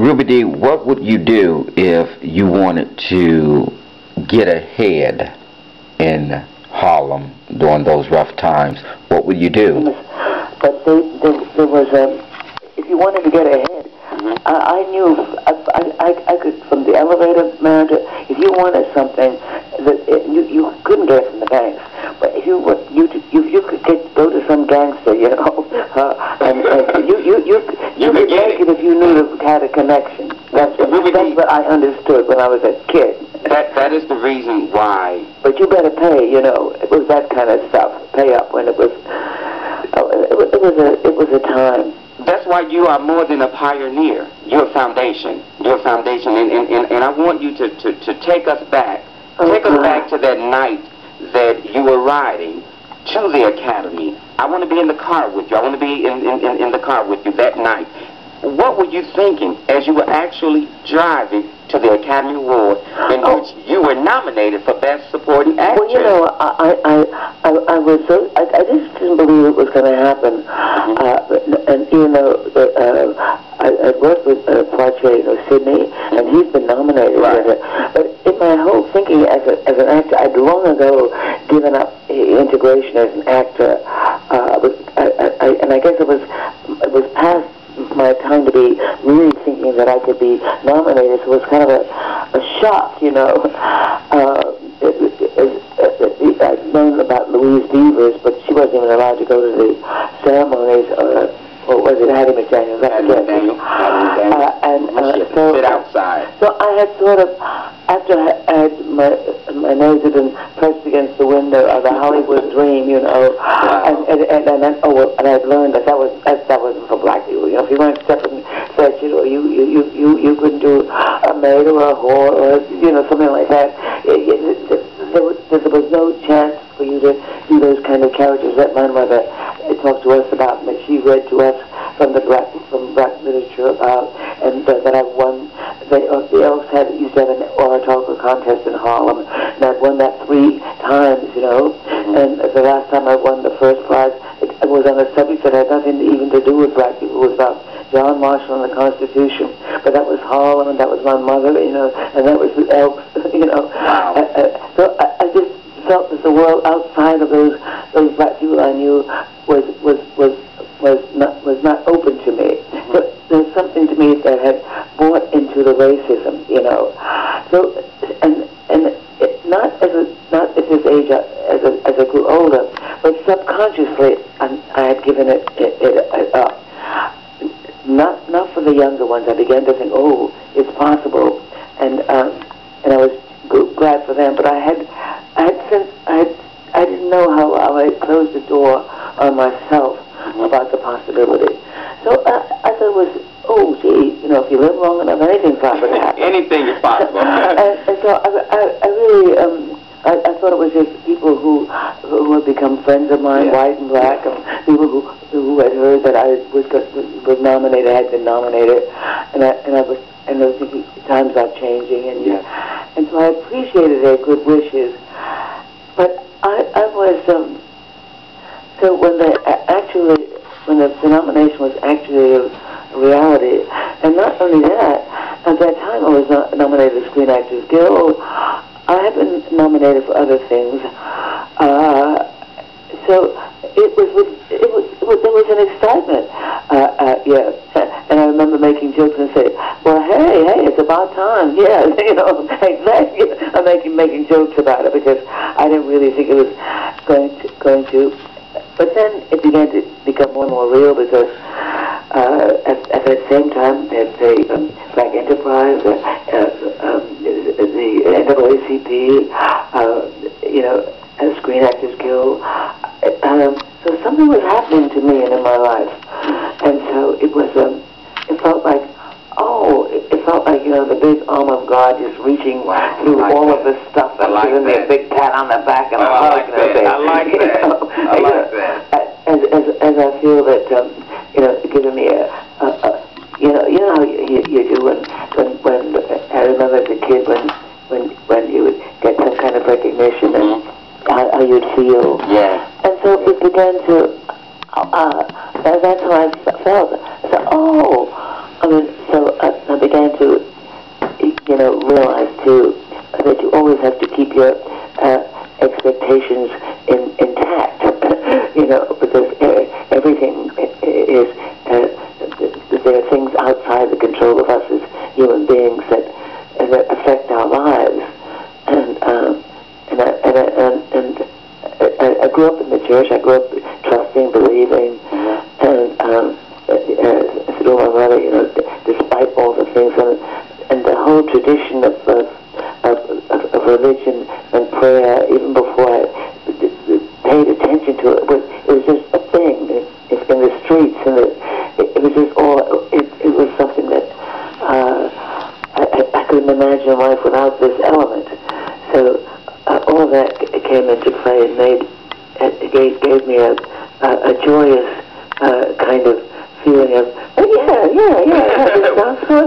Ruby D, what would you do if you wanted to get ahead in Harlem during those rough times? What would you do? But there was a, if you wanted to get ahead, I knew I could, from the elevator manager, if you wanted something that you couldn't get it from the banks, but if you could go to some gangster, you know, and you could make it if you knew that had a connection. That's what I understood when I was a kid. That is the reason why. But you better pay, you know. It was that kind of stuff. Pay up when it was. It was a time. That's why you are more than a pioneer. You're a foundation. You're a foundation, and I want you to take us back. Take us back to that night that you were riding to the academy. I want to be in the car with you. I want to be in the car with you that night. What were you thinking as you were actually driving to the Academy Award, in which you were nominated for Best Supporting Actress? Well, you know, I was so, I just didn't believe it was going to happen. And even though I worked with Poitier, you know, Sydney, and he's been nominated. Right. But in my whole thinking as an actor, I'd long ago given up integration as an actor. And I guess it was past my time to be really thinking that I could be nominated, so it was kind of a shock, you know. I'd known about Louise Devers, but she wasn't even allowed to go to the ceremonies, or was it Hattie McDaniel? Hattie McDaniel. So sit outside. So I had sort of, after I had my nose had been pressed against the window of the Hollywood dream, you know, and I'd learned that wasn't for black people. You know, if you weren't stepping fetch it, or you couldn't do a maid or a whore or you know something like that. There was no chance for you to do those kind of characters that my mother talked to us about, and that she read to us from black literature about, and that I won. The Elks used to have an oratorical contest in Harlem, and I've won that 3 times, you know. And the last time I won the first prize, it was on a subject that had nothing even to do with black people. It was about John Marshall and the Constitution. But that was Harlem, and that was my mother, you know, and that was the Elks, you know. So I just felt that the world outside of those black people I knew was not open to me. So there's something to me that had bought into the racism, you know. So and it, not at this age as I grew older, but subconsciously I had given it up. Not for the younger ones. I began to think, oh, it's possible, and I was glad for them. But I didn't know how I closed the door on myself about the possibility. So I thought it was, oh, gee, you know, if you live long enough, anything's possible. Anything is possible. and so I really, I thought it was just people who had become friends of mine, white and black, and people who had heard that I was nominated, had been nominated, and those times are changing, and so I appreciated their good wishes, but I was so when the nomination was actually a reality, and not only that, at that time I was nominated for Screen Actors Guild. I have been nominated for other things, so there was an excitement, and I remember making jokes and saying, well, hey, it's about time, yeah, you know, exactly. I'm making jokes about it because I didn't really think it was going to, but then it began to become more and more real because at that same time, there's the Black Enterprise, the NAACP, you know, Screen Actors Guild. So something was happening to me and in my life, and so it was. It felt like, you know, the big arm of God just reaching through all of this stuff and giving me a big pat on the back and a hug and everything. I like that. I like that. As I feel that, you know, giving me you know how you do when I remember as a kid when you would get some kind of recognition and how you'd feel. Yeah. And so it began to, that's how I felt. So, I began realize too that you always have to keep your expectations intact. Because everything is there are things outside the control of us as human beings that affect our lives. And I grew up in the church. I grew up trusting, believing, and through my mother, despite all the things, and the whole tradition of religion and prayer, even before I paid attention to it, it was just a thing in the streets, and it was just all. It was something that I couldn't imagine life without this element. So all of that came into play and gave me a joyous kind of feeling of, oh yeah, this sounds fun.